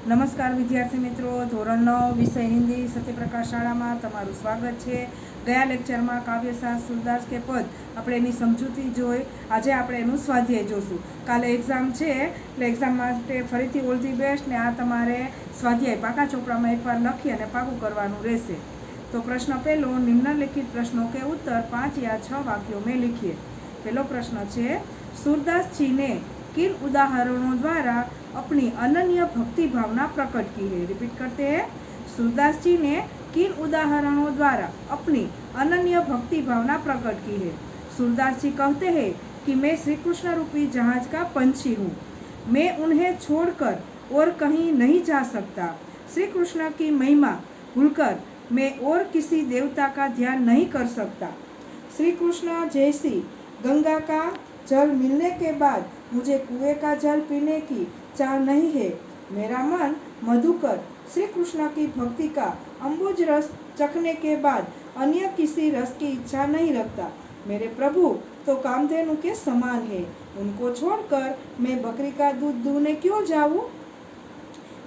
नमस्कार विद्यार्थी मित्रों, धोरण 9 विषय हिंदी सत्यप्रकाश शाला में तमारुं स्वागत है। गया लेक्चर में काव्यशास्त्र सूरदास के पद આપણે એની સમજૂતી જોઈ। આજે આપણે એનું સ્વાધ્યાય જોશું। કાલે એક્ઝામ છે એટલે એક્ઝામ માટે ફરીથી ઓલ ધી બેસ્ટ ને આ તમારે સ્વાધ્યાય પાકા ચોપડામાં એકવાર લખી અને પાકું કરવાનું રહેશે। તો પ્રશ્ન પહેલો, નિમ્નલિખિત प्रश्नों के उत्तर 5 या 6 वाक्यों में लिखिए। पहलो प्रश्न है, सूरदास जी ने किन उदाहरणों द्वारा अपनी अनन्य भक्ति भावना प्रकट की है। रिपीट करते हैं, सूरदास जी ने किन उदाहरणों द्वारा अपनी अनन्य भक्ति भावना प्रकट की है। सूरदास जी कहते हैं कि मैं श्री कृष्ण रूपी जहाज का पंछी हूँ, मैं उन्हें छोड़कर और कहीं नहीं जा सकता। श्री कृष्ण की महिमा भूलकर मैं और किसी देवता का ध्यान नहीं कर सकता। श्री कृष्ण जैसी गंगा का जल मिलने के बाद मुझे कुएं का जल पीने की चाह नहीं है। मेरा मन मधुकर श्री कृष्ण की भक्ति का अम्बुज रस चखने के बाद अन्य किसी रस की इच्छा नहीं रखता। मेरे प्रभु तो कामधेनु के समान है, उनको छोड़कर मैं बकरी का दूध दूहने क्यों जाऊं।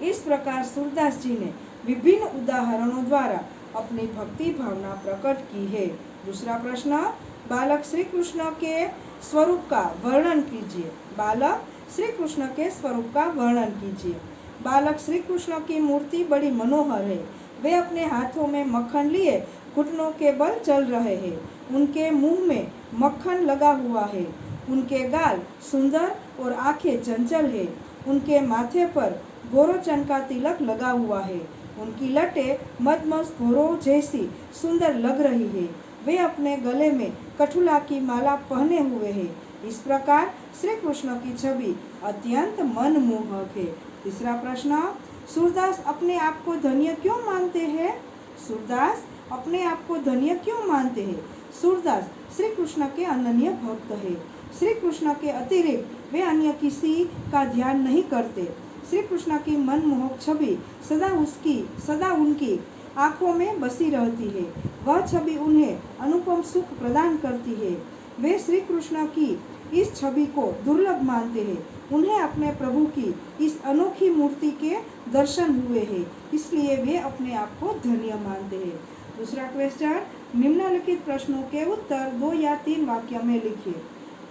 इस प्रकार सूरदास जी ने विभिन्न उदाहरणों द्वारा अपनी भक्ति भावना प्रकट की है। दूसरा प्रश्न, बालक श्री कृष्ण के स्वरूप का वर्णन कीजिए। बालक श्री कृष्ण के स्वरूप का वर्णन कीजिए। बालक श्री कृष्ण की मूर्ति बड़ी मनोहर है। वे अपने हाथों में मक्खन लिए घुटनों के बल चल रहे हैं। उनके मुंह में मक्खन लगा हुआ है। उनके गाल सुंदर और आंखें चंचल है। उनके माथे पर गोरोचन का तिलक लगा हुआ है। उनकी लटें मदमस्त घोरों जैसी सुंदर लग रही है। वे अपने गले में कठुला की माला पहने हुए हैं। इस प्रकार श्री कृष्ण की छवि अत्यंत मनमोहक है। तीसरा प्रश्न, सूरदास अपने आप को धन्य क्यों मानते हैं। सूरदास अपने आप को धन्य क्यों मानते हैं। सूरदास श्री कृष्ण के अनन्य भक्त है। श्री कृष्ण के अतिरिक्त वे अन्य किसी का ध्यान नहीं करते। श्री कृष्ण की मनमोहक छवि सदा उनकी आँखों में बसी रहती है। वह छवि उन्हें अनुपम सुख प्रदान करती है। वे श्री कृष्ण की इस छवि को दुर्लभ मानते हैं। उन्हें अपने प्रभु की इस अनोखी मूर्ति के दर्शन हुए हैं, इसलिए वे अपने आप को धन्य मानते हैं। दूसरा क्वेश्चन, निम्नलिखित प्रश्नों के उत्तर 2 या 3 वाक्य में लिखिए।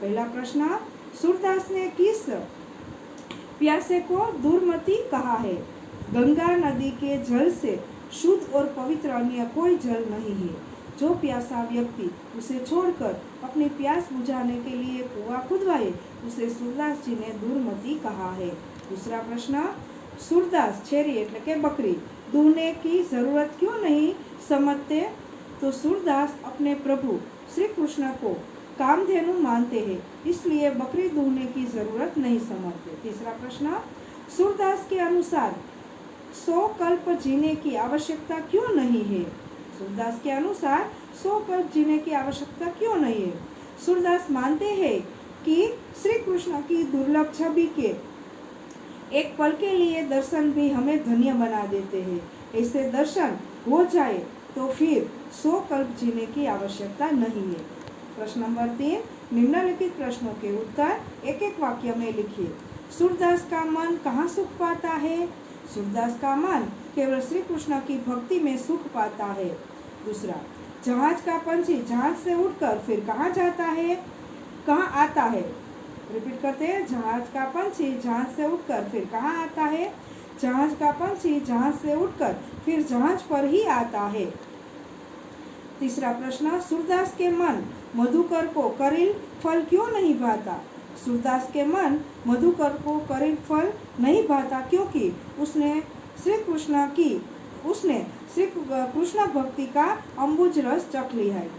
पहला प्रश्न, सूरदास ने किस प्यासे को दुर्मति कहा है। गंगा नदी के जल से शुद्ध और पवित्र अन्य कोई जल नहीं है। जो प्यासा व्यक्ति उसे छोड़कर अपनी प्यास बुझाने के लिए कुआं खुदवाए, उसे सूरदास जी ने दुर्मति कहा है। दूसरा प्रश्न, सूरदास छेरी એટલે કે बकरी दूहने की जरूरत क्यों नहीं समझते। तो सूरदास अपने प्रभु श्री कृष्ण को कामधेनु मानते हैं, इसलिए बकरी दूहने की जरूरत नहीं समझते। तीसरा प्रश्न, सूरदास के अनुसार 100 कल्प जीने की आवश्यकता क्यों नहीं है। सूरदास के अनुसार 100 कल्प जीने की आवश्यकता क्यों नहीं है। सूरदास मानते हैं कि श्री कृष्ण की दुर्लभ छवि के एक पल के लिए दर्शन भी हमें धन्य बना देते हैं। ऐसे दर्शन हो जाए तो फिर 100 कल्प जीने की आवश्यकता नहीं है। प्रश्न नंबर 3, निम्नलिखित प्रश्नों के उत्तर एक एक वाक्य में लिखिए। सूरदास का मन कहाँ सुख पाता है। सूरदास का मन केवल श्री कृष्ण की भक्ति में सुख पाता है। दूसरा, जहाज का पंछी जहाज से उठकर फिर कहाँ जाता है, कहाँ आता है। रिपीट करते हैं, जहाज का पंछी जहाज से उठकर फिर कहाँ आता है। जहाज का पंछी जहाज से उठकर फिर जहाज पर ही आता है। तीसरा प्रश्न, सूरदास के मन मधुकर को करील फल क्यों नहीं भाता। सूरदास के मन मधुकर को करील फल नहीं भाता क्योंकि उसने श्री कृष्ण भक्ति का अम्बुज रस चख लिया है।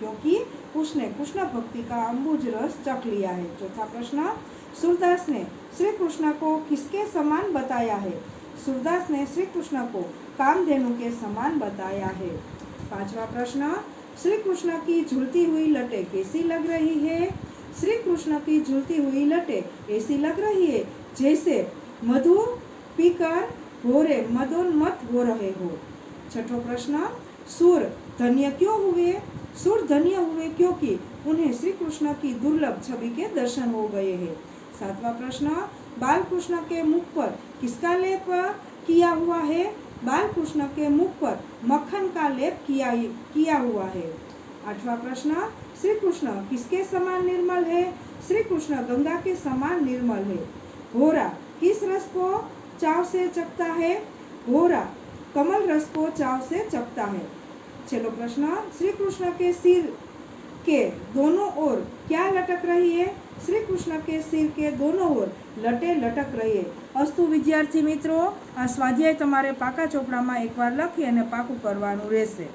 उसने कृष्ण भक्ति का अम्बुज रस चख लिया है। चौथा प्रश्न, सूरदास ने श्री कृष्ण को किसके समान बताया है। सूरदास ने श्री कृष्ण को कामधेनु के समान बताया है। पांचवा प्रश्न, श्री कृष्ण की झूलती हुई लटें कैसी लग रही है। श्री कृष्ण की झूलती हुई लटें ऐसी लग रही है जैसे मधु पीकर भोरे मदोन्मत्त हो रहे हो। छठो प्रश्न, सूर धन्य क्यों हुए। सूर धन्य हुए क्योंकि उन्हें श्री कृष्ण की दुर्लभ छवि के दर्शन हो गए हैं। सातवां प्रश्न, बाल कृष्ण के मुख पर किसका लेप किया हुआ है? बाल कृष्ण के मुख पर मक्खन का लेप किया हुआ है। 8वां प्रश्न, श्री कृष्ण किसके समान निर्मल है? श्री कृष्ण गंगा के समान निर्मल है। घोड़ा किस रस को चाव से चखता है? घोड़ा कमल रस को चाव से चखता है। चलो प्रश्न, श्री कृष्ण के सिर के दोनों ओर क्या लटक रही है? श्री कृष्ण के सिर के दोनों ओर लटे लटक रही है। अस्तु विद्यार्थी मित्रों, आ स्वाध्याय तमारे पाका ચોપડામાં એકવાર લખી અને પાકું કરવાનું રહેશે।